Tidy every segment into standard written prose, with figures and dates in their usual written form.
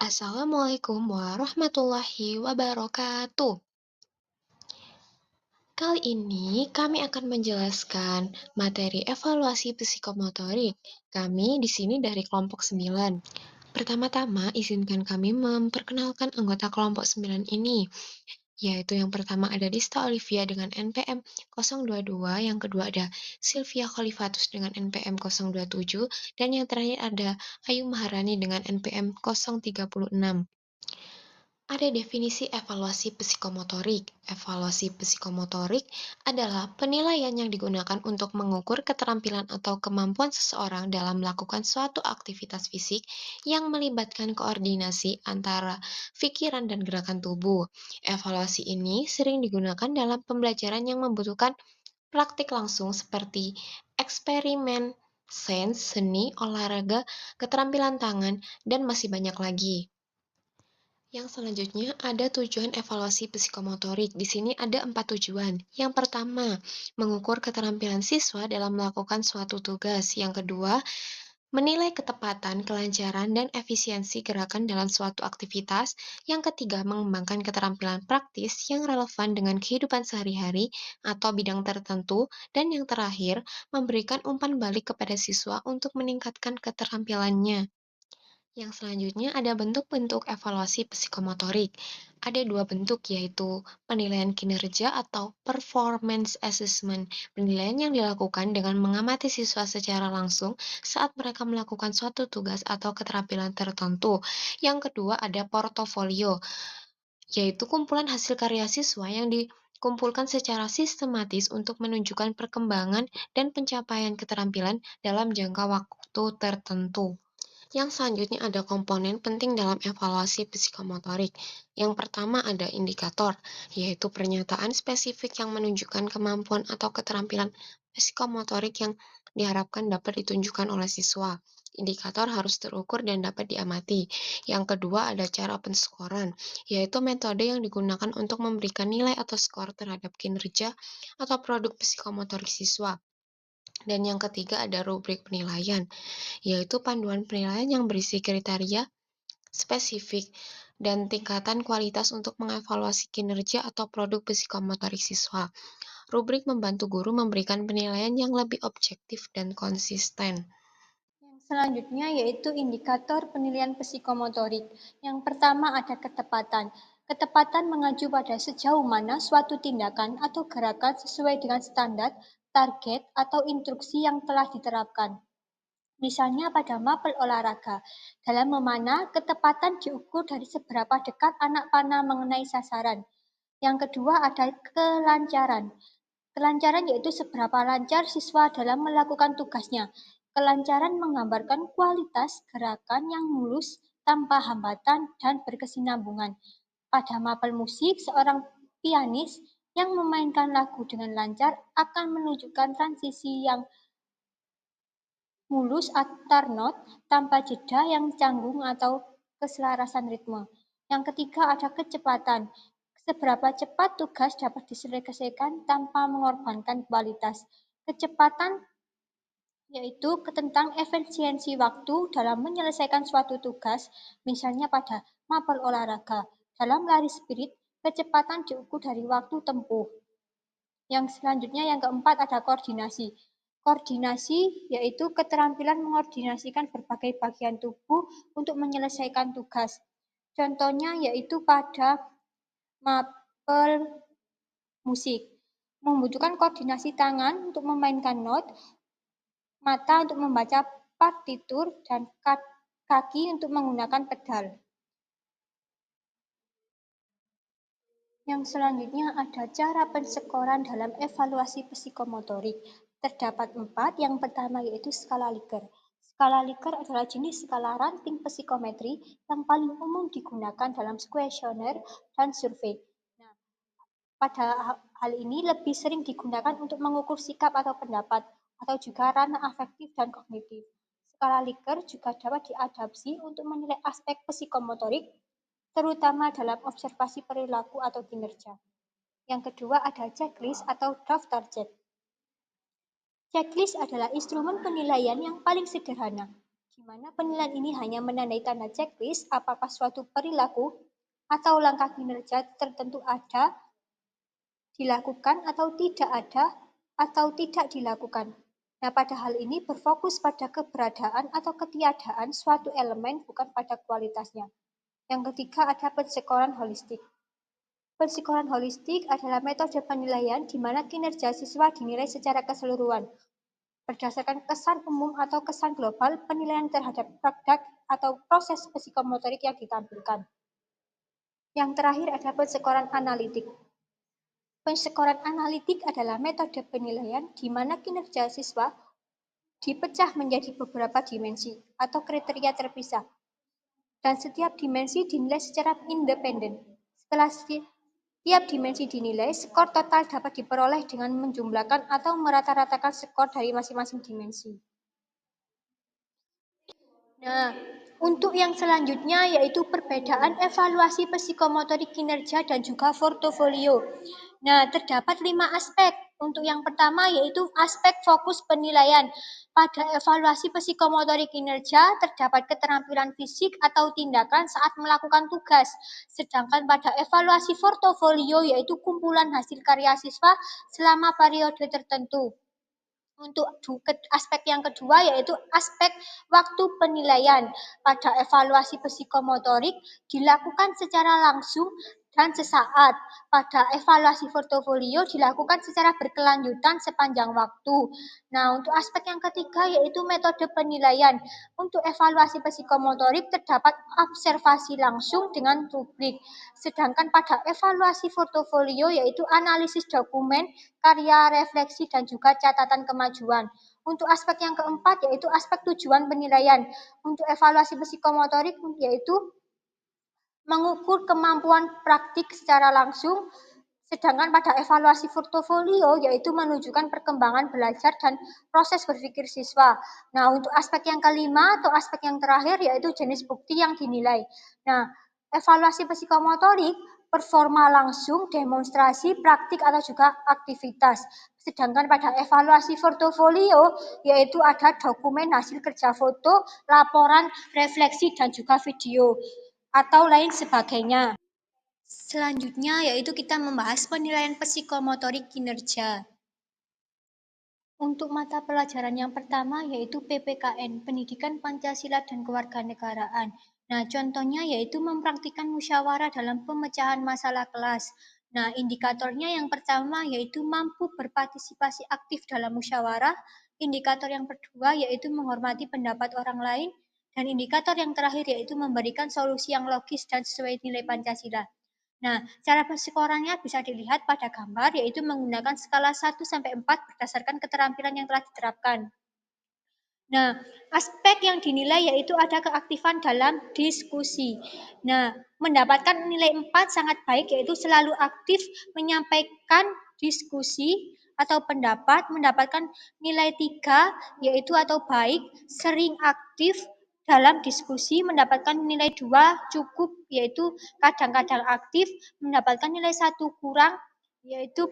Assalamualaikum warahmatullahi wabarakatuh. Kali ini kami akan menjelaskan materi evaluasi psikomotorik. Kami di sini dari kelompok 9. Pertama-tama, izinkan kami memperkenalkan anggota kelompok 9 ini, yaitu yang pertama ada Dista Olivia dengan NPM 022, yang kedua ada Sylvia Khalifatus dengan NPM 027, dan yang terakhir ada Ayu Maharani dengan NPM 036. Ada definisi evaluasi psikomotorik. Evaluasi psikomotorik adalah penilaian yang digunakan untuk mengukur keterampilan atau kemampuan seseorang dalam melakukan suatu aktivitas fisik yang melibatkan koordinasi antara pikiran dan gerakan tubuh. Evaluasi ini sering digunakan dalam pembelajaran yang membutuhkan praktik langsung seperti eksperimen, sains, seni, olahraga, keterampilan tangan, dan masih banyak lagi. Yang selanjutnya ada tujuan evaluasi psikomotorik. Di sini ada 4 tujuan. Yang pertama, mengukur keterampilan siswa dalam melakukan suatu tugas. Yang kedua, menilai ketepatan, kelancaran, dan efisiensi gerakan dalam suatu aktivitas. Yang ketiga, mengembangkan keterampilan praktis yang relevan dengan kehidupan sehari-hari atau bidang tertentu. Dan yang terakhir, memberikan umpan balik kepada siswa untuk meningkatkan keterampilannya. Yang selanjutnya ada bentuk-bentuk evaluasi psikomotorik. Ada dua bentuk, yaitu penilaian kinerja atau performance assessment. Penilaian yang dilakukan dengan mengamati siswa secara langsung saat mereka melakukan suatu tugas atau keterampilan tertentu. Yang kedua ada portofolio, yaitu kumpulan hasil karya siswa yang dikumpulkan secara sistematis untuk menunjukkan perkembangan dan pencapaian keterampilan dalam jangka waktu tertentu. Yang selanjutnya ada komponen penting dalam evaluasi psikomotorik. Yang pertama ada indikator, yaitu pernyataan spesifik yang menunjukkan kemampuan atau keterampilan psikomotorik yang diharapkan dapat ditunjukkan oleh siswa. Indikator harus terukur dan dapat diamati. Yang kedua ada cara penskoran, yaitu metode yang digunakan untuk memberikan nilai atau skor terhadap kinerja atau produk psikomotorik siswa. Dan yang ketiga ada rubrik penilaian, yaitu panduan penilaian yang berisi kriteria spesifik dan tingkatan kualitas untuk mengevaluasi kinerja atau produk psikomotorik siswa. Rubrik membantu guru memberikan penilaian yang lebih objektif dan konsisten. Yang selanjutnya yaitu indikator penilaian psikomotorik. Yang pertama ada ketepatan. Ketepatan mengacu pada sejauh mana suatu tindakan atau gerakan sesuai dengan standar, target, atau instruksi yang telah diterapkan. Misalnya pada mapel olahraga, dalam memanah ketepatan diukur dari seberapa dekat anak panah mengenai sasaran. Yang kedua ada kelancaran. Kelancaran yaitu seberapa lancar siswa dalam melakukan tugasnya. Kelancaran menggambarkan kualitas gerakan yang mulus, tanpa hambatan, dan berkesinambungan. Pada mapel musik, seorang pianis yang memainkan lagu dengan lancar akan menunjukkan transisi yang mulus antar not tanpa jeda yang canggung atau keselarasan ritme. Yang ketiga ada kecepatan. Seberapa cepat tugas dapat diselesaikan tanpa mengorbankan kualitas. Kecepatan yaitu tentang efisiensi waktu dalam menyelesaikan suatu tugas, misalnya pada mapel olahraga. Dalam lari spirit, kecepatan diukur dari waktu tempuh. Yang selanjutnya yang keempat ada koordinasi. Koordinasi yaitu keterampilan mengordinasikan berbagai bagian tubuh untuk menyelesaikan tugas. Contohnya yaitu pada mapel musik, membutuhkan koordinasi tangan untuk memainkan not, mata untuk membaca partitur, dan kaki untuk menggunakan pedal. Yang selanjutnya ada cara penskoran dalam evaluasi psikomotorik. Terdapat 4, yang pertama yaitu skala Likert. Skala Likert adalah jenis skala ranting psikometri yang paling umum digunakan dalam kuesioner dan survei. Nah, pada hal ini lebih sering digunakan untuk mengukur sikap atau pendapat, atau juga ranah afektif dan kognitif. Skala Likert juga dapat diadaptasi untuk menilai aspek psikomotorik, terutama dalam observasi perilaku atau kinerja. Yang kedua ada checklist atau daftar cek. Checklist adalah instrumen penilaian yang paling sederhana. di mana penilaian ini hanya menandai tanda checklist apakah suatu perilaku atau langkah kinerja tertentu ada, dilakukan atau tidak dilakukan. Nah, pada hal ini berfokus pada keberadaan atau ketiadaan suatu elemen bukan pada kualitasnya. Yang ketiga ada penskoran holistik. Penskoran holistik adalah metode penilaian di mana kinerja siswa dinilai secara keseluruhan. Berdasarkan kesan umum atau kesan global, penilaian terhadap produk atau proses psikomotorik yang ditampilkan. Yang terakhir ada penskoran analitik. Penskoran analitik adalah metode penilaian di mana kinerja siswa dipecah menjadi beberapa dimensi atau kriteria terpisah, dan setiap dimensi dinilai secara independen. Setelah setiap dimensi dinilai, skor total dapat diperoleh dengan menjumlahkan atau merata-ratakan skor dari masing-masing dimensi. Nah, untuk yang selanjutnya yaitu perbedaan evaluasi psikomotorik kinerja dan juga portofolio. Nah, terdapat 5 aspek. Untuk yang pertama yaitu aspek fokus penilaian. Pada evaluasi psikomotorik kinerja terdapat keterampilan fisik atau tindakan saat melakukan tugas. Sedangkan pada evaluasi portofolio yaitu kumpulan hasil karya siswa selama periode tertentu. Untuk aspek yang kedua yaitu aspek waktu penilaian. Pada evaluasi psikomotorik dilakukan secara langsung dan sesaat. Pada evaluasi portofolio dilakukan secara berkelanjutan sepanjang waktu. Nah, untuk aspek yang ketiga yaitu metode penilaian. Untuk evaluasi psikomotorik terdapat observasi langsung dengan rubrik. Sedangkan pada evaluasi portofolio yaitu analisis dokumen, karya, refleksi, dan juga catatan kemajuan. Untuk aspek yang keempat yaitu aspek tujuan penilaian. Untuk evaluasi psikomotorik yaitu mengukur kemampuan praktik secara langsung, sedangkan pada evaluasi portofolio yaitu menunjukkan perkembangan belajar dan proses berpikir siswa. Nah, untuk aspek yang kelima atau aspek yang terakhir yaitu jenis bukti yang dinilai. Nah, evaluasi psikomotorik, performa langsung, demonstrasi, praktik atau juga aktivitas. Sedangkan pada evaluasi portofolio yaitu ada dokumen hasil kerja foto, laporan, refleksi dan juga video atau lain sebagainya. Selanjutnya yaitu kita membahas penilaian psikomotorik kinerja. Untuk mata pelajaran yang pertama yaitu PPKN, Pendidikan Pancasila dan Kewarganegaraan. Nah, contohnya yaitu mempraktikkan musyawarah dalam pemecahan masalah kelas. Nah, indikatornya yang pertama yaitu mampu berpartisipasi aktif dalam musyawarah. Indikator yang kedua yaitu menghormati pendapat orang lain. Dan indikator yang terakhir yaitu memberikan solusi yang logis dan sesuai nilai Pancasila. Nah, cara penskorannya bisa dilihat pada gambar, yaitu menggunakan skala 1 sampai 4 berdasarkan keterampilan yang telah diterapkan. Nah, aspek yang dinilai yaitu ada keaktifan dalam diskusi. Nah, mendapatkan nilai 4 sangat baik yaitu selalu aktif menyampaikan diskusi atau pendapat, mendapatkan nilai 3 yaitu atau baik, sering aktif dalam diskusi, mendapatkan nilai 2 cukup yaitu kadang-kadang aktif, mendapatkan nilai 1 kurang yaitu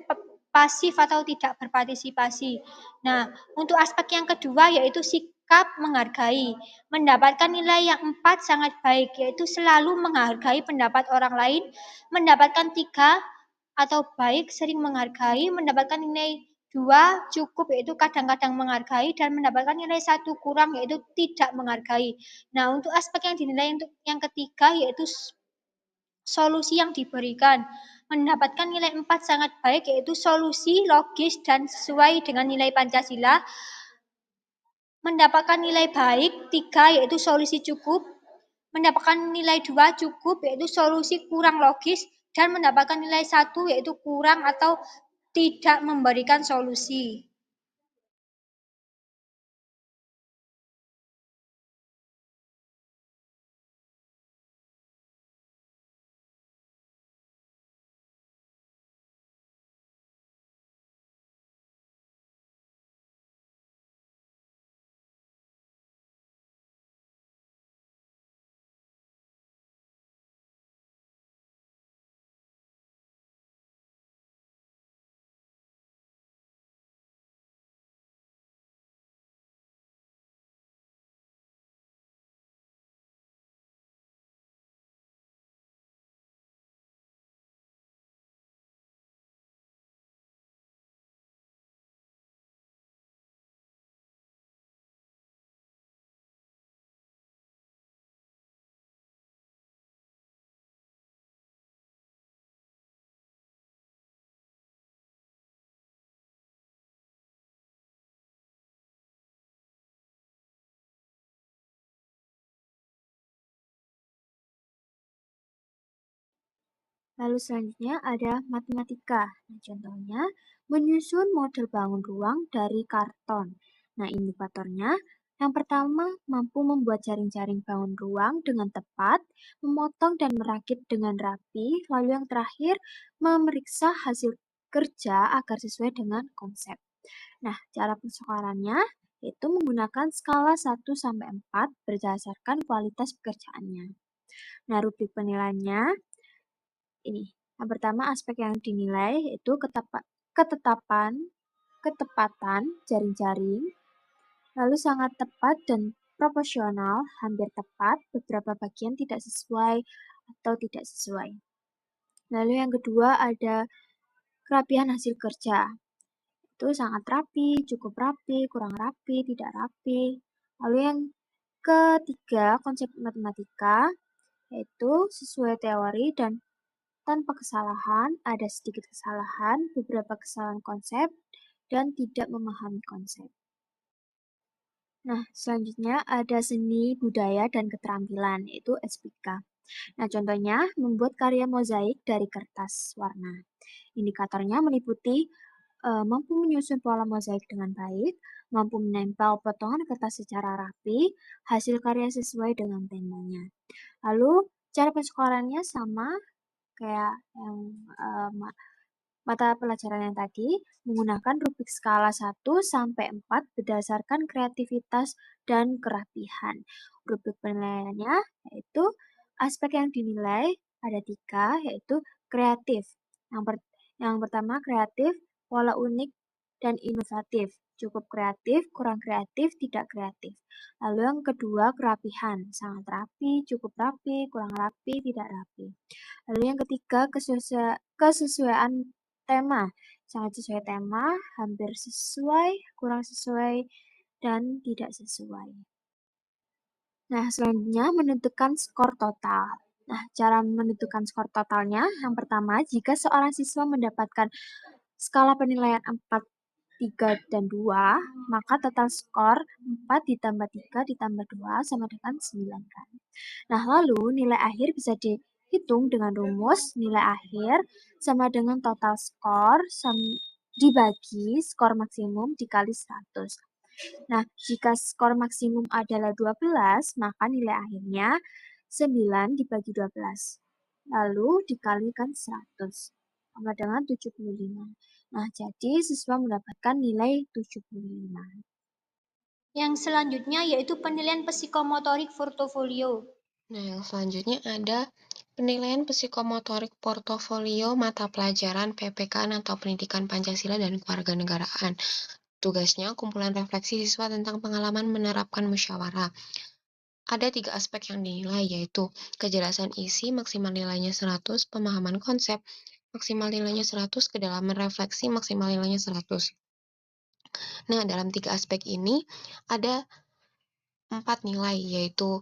pasif atau tidak berpartisipasi. Nah, untuk aspek yang kedua yaitu sikap menghargai. Mendapatkan nilai yang 4 sangat baik yaitu selalu menghargai pendapat orang lain, mendapatkan 3 atau baik sering menghargai, mendapatkan nilai 2 cukup yaitu kadang-kadang menghargai dan mendapatkan nilai 1 kurang yaitu tidak menghargai. Nah, untuk aspek yang dinilai untuk yang ketiga yaitu solusi yang diberikan. Mendapatkan nilai 4 sangat baik yaitu solusi logis dan sesuai dengan nilai Pancasila. Mendapatkan nilai baik 3 yaitu solusi cukup. Mendapatkan nilai 2 cukup yaitu solusi kurang logis dan mendapatkan nilai 1 yaitu kurang atau tidak memberikan solusi. Lalu selanjutnya ada matematika. Nah, contohnya menyusun model bangun ruang dari karton. Nah, indikatornya yang pertama mampu membuat jaring-jaring bangun ruang dengan tepat, memotong dan merakit dengan rapi. Lalu yang terakhir memeriksa hasil kerja agar sesuai dengan konsep. Nah, cara pensokarannya itu menggunakan skala 1 sampai 4 berdasarkan kualitas pekerjaannya. Nah, rubrik penilaiannya ini. Yang pertama aspek yang dinilai yaitu ketetapan, ketepatan jaring-jaring, lalu sangat tepat dan proporsional, hampir tepat, beberapa bagian tidak sesuai atau tidak sesuai. Lalu yang kedua ada kerapihan hasil kerja. Itu sangat rapi, cukup rapi, kurang rapi, tidak rapi. Lalu yang ketiga, konsep matematika, yaitu sesuai teori dan tanpa kesalahan, ada sedikit kesalahan, beberapa kesalahan konsep, dan tidak memahami konsep. Nah, selanjutnya ada seni, budaya, dan keterampilan, yaitu SPK. Nah, contohnya membuat karya mozaik dari kertas warna. Indikatornya meliputi mampu menyusun pola mozaik dengan baik, mampu menempel potongan kertas secara rapi, hasil karya sesuai dengan temanya. Lalu, cara pensukarannya sama kayak yang mata pelajaran yang tadi, menggunakan rubrik skala 1 sampai 4 berdasarkan kreativitas dan kerapihan. Rubrik penilaiannya yaitu aspek yang dinilai ada 3, yaitu kreatif. Yang pertama kreatif, pola unik dan inovatif. Cukup kreatif, kurang kreatif, tidak kreatif. Lalu yang kedua kerapihan, sangat rapi, cukup rapi, kurang rapi, tidak rapi. Lalu yang ketiga kesesuaian tema. Sangat sesuai tema, hampir sesuai, kurang sesuai, dan tidak sesuai. Nah, selanjutnya menentukan skor total. Nah, cara menentukan skor totalnya, yang pertama, jika seorang siswa mendapatkan skala penilaian 4, 3, dan 2, maka total skor 4 ditambah 3 ditambah 2 sama dengan 9 kan. Nah, lalu nilai akhir bisa dihitung dengan rumus nilai akhir sama dengan total skor dibagi skor maksimum dikali 100. Nah, jika skor maksimum adalah 12, maka nilai akhirnya 9 dibagi 12. Lalu dikalikan 100 sama dengan 75. Nah, jadi siswa mendapatkan nilai 75. Yang selanjutnya yaitu penilaian psikomotorik portofolio. Nah, yang selanjutnya ada penilaian psikomotorik portofolio mata pelajaran PPKN atau Pendidikan Pancasila dan Kewarganegaraan. Tugasnya kumpulan refleksi siswa tentang pengalaman menerapkan musyawarah. Ada 3 aspek yang dinilai, yaitu kejelasan isi maksimal nilainya 100, pemahaman konsep maksimal nilainya 100, kedalaman refleksi maksimal nilainya 100. Nah, dalam 3 aspek ini ada 4 nilai, yaitu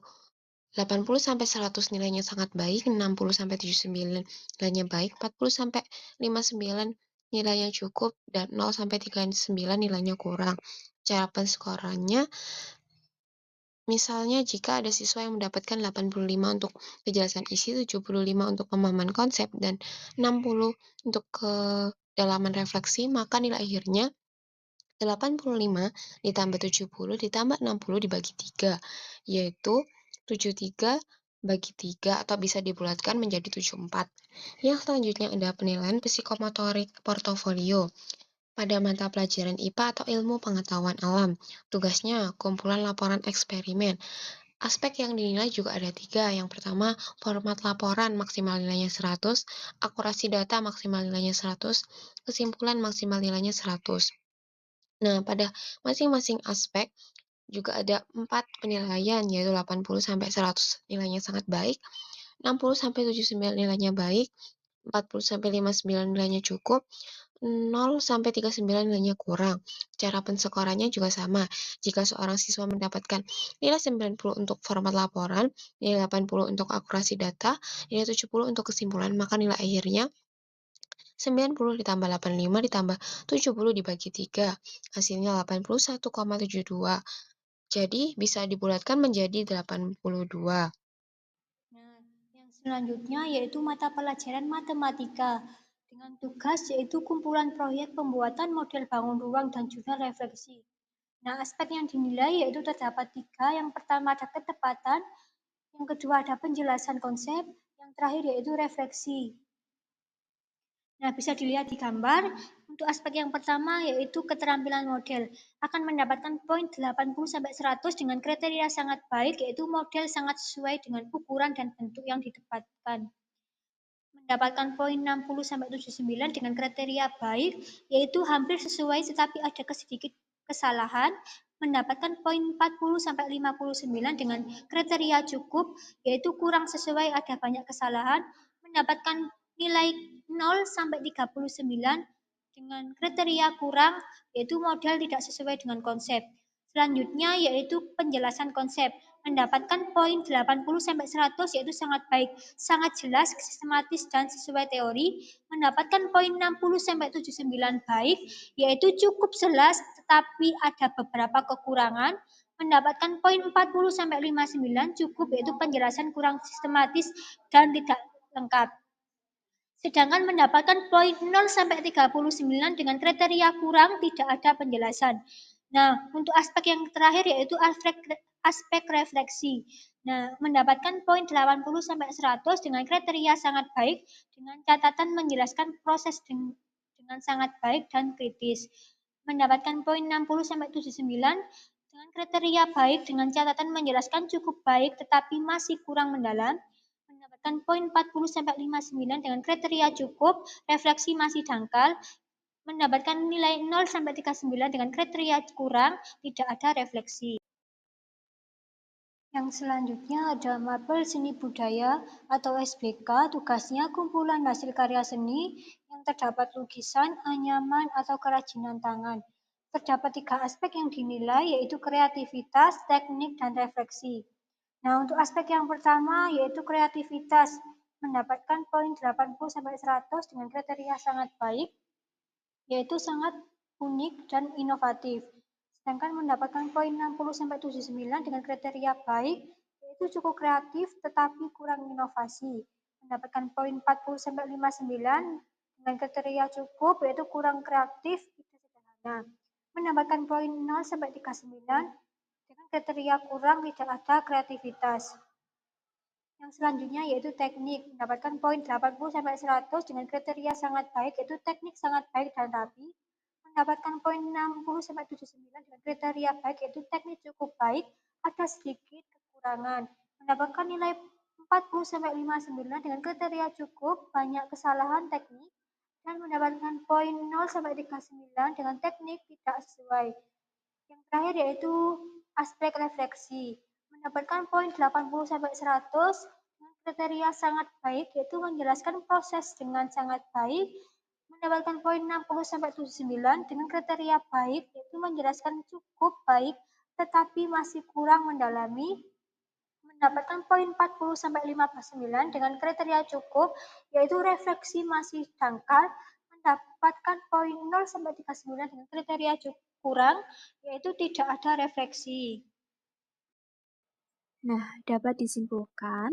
80 sampai 100 nilainya sangat baik, 60 sampai 79 nilainya baik, 40 sampai 59 nilainya cukup, dan 0 sampai 39 nilainya kurang. Cara penskorannya, misalnya jika ada siswa yang mendapatkan 85 untuk kejelasan isi, 75 untuk pemahaman konsep, dan 60 untuk kedalaman refleksi, maka nilai akhirnya 85 ditambah 70 ditambah 60 dibagi 3, yaitu 73 bagi 3 atau bisa dibulatkan menjadi 74. Yang selanjutnya ada penilaian psikomotorik portofolio pada mata pelajaran IPA atau ilmu pengetahuan alam. Tugasnya kumpulan laporan eksperimen. Aspek yang dinilai juga ada 3. Yang pertama, format laporan maksimal nilainya 100, akurasi data maksimal nilainya 100, kesimpulan maksimal nilainya 100. Nah, pada masing-masing aspek juga ada 4 penilaian, yaitu 80 sampai 100 nilainya sangat baik, 60 sampai 79 nilainya baik, 40 sampai 59 nilainya cukup, 0 sampai 39 nilainya kurang. Cara penskorannya juga sama. Jika seorang siswa mendapatkan nilai 90 untuk format laporan, nilai 80 untuk akurasi data, nilai 70 untuk kesimpulan, maka nilai akhirnya 90 ditambah 85 ditambah 70 dibagi 3, hasilnya 81,72. Jadi bisa dibulatkan menjadi 82. Nah, yang Selanjutnya yaitu mata pelajaran matematika dengan tugas yaitu kumpulan proyek pembuatan model bangun ruang dan juga refleksi. Nah, aspek yang dinilai yaitu terdapat 3. Yang pertama ada ketepatan, yang kedua ada penjelasan konsep, yang terakhir yaitu refleksi. Nah, bisa dilihat di gambar. Untuk aspek yang pertama yaitu keterampilan model akan mendapatkan poin 80-100 dengan kriteria sangat baik, yaitu model sangat sesuai dengan ukuran dan bentuk yang didapatkan. Mendapatkan poin 60-79 dengan kriteria baik, yaitu hampir sesuai tetapi ada sedikit kesalahan. Mendapatkan poin 40-59 dengan kriteria cukup, yaitu kurang sesuai ada banyak kesalahan. Mendapatkan nilai 0-39 dengan kriteria kurang, yaitu model tidak sesuai dengan konsep. Selanjutnya yaitu penjelasan konsep. Mendapatkan poin 80-100 yaitu sangat baik, sangat jelas, sistematis dan sesuai teori. Mendapatkan poin 60-79 baik, yaitu cukup jelas tetapi ada beberapa kekurangan. Mendapatkan poin 40-59 cukup, yaitu penjelasan kurang sistematis dan tidak lengkap. Sedangkan mendapatkan poin 0-39 dengan kriteria kurang, tidak ada penjelasan. Nah, untuk aspek yang terakhir yaitu aspek refleksi. Nah, mendapatkan poin 80-100 dengan kriteria sangat baik, dengan catatan menjelaskan proses dengan sangat baik dan kritis. Mendapatkan poin 60-79 dengan kriteria baik, dengan catatan menjelaskan cukup baik tetapi masih kurang mendalam. Mendapatkan poin 40-59 dengan kriteria cukup, refleksi masih dangkal. Mendapatkan nilai 0-39 dengan kriteria kurang, tidak ada refleksi. Yang selanjutnya ada Mapel Seni Budaya atau SBK, tugasnya kumpulan hasil karya seni yang terdapat lukisan, anyaman, atau kerajinan tangan. Terdapat 3 aspek yang dinilai yaitu kreativitas, teknik, dan refleksi. Nah, untuk aspek yang pertama yaitu kreativitas, mendapatkan poin 80-100 dengan kriteria sangat baik, yaitu sangat unik dan inovatif. Sedangkan mendapatkan poin 60-79 dengan kriteria baik, yaitu cukup kreatif tetapi kurang inovasi. Mendapatkan poin 40-59 dengan kriteria cukup, yaitu kurang kreatif, tidak sederhana. Mendapatkan poin 0-39 dengan kriteria kurang, tidak ada kreativitas. Yang selanjutnya yaitu teknik, mendapatkan poin 80-100 dengan kriteria sangat baik, yaitu teknik sangat baik dan rapi. Mendapatkan poin 60-79 dengan kriteria baik, yaitu teknik cukup baik, ada sedikit kekurangan. Mendapatkan nilai 40-59 dengan kriteria cukup, banyak kesalahan teknik. Dan mendapatkan poin 0-39 dengan teknik tidak sesuai. Yang terakhir yaitu aspek refleksi. Mendapatkan poin 80-100 dengan kriteria sangat baik, yaitu menjelaskan proses dengan sangat baik. Mendapatkan poin 60-79 dengan kriteria baik, yaitu menjelaskan cukup baik tetapi masih kurang mendalami. Mendapatkan poin 40-59 dengan kriteria cukup, yaitu refleksi masih dangkal. Mendapatkan poin 0-39 dengan kriteria kurang, yaitu tidak ada refleksi. Nah, dapat disimpulkan,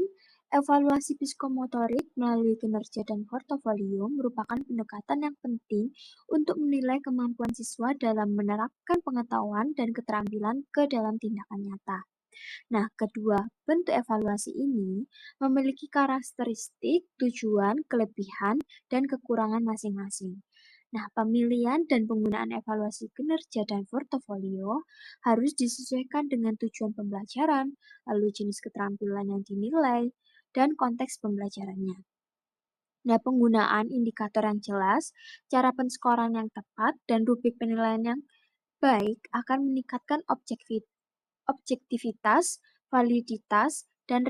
evaluasi psikomotorik melalui kinerja dan portofolio merupakan pendekatan yang penting untuk menilai kemampuan siswa dalam menerapkan pengetahuan dan keterampilan ke dalam tindakan nyata. Nah, kedua bentuk evaluasi ini memiliki karakteristik, tujuan, kelebihan, dan kekurangan masing-masing. Nah, pemilihan dan penggunaan evaluasi kinerja dan portofolio harus disesuaikan dengan tujuan pembelajaran, lalu jenis keterampilan yang dinilai, dan konteks pembelajarannya. Nah, penggunaan indikator yang jelas, cara penskoran yang tepat, dan rubrik penilaian yang baik akan meningkatkan objektivitas, validitas, dan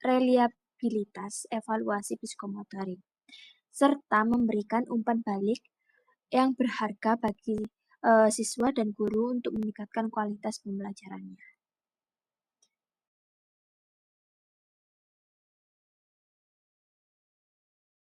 reliabilitas evaluasi psikomotorik, serta memberikan umpan balik yang berharga bagi siswa dan guru untuk meningkatkan kualitas pembelajarannya.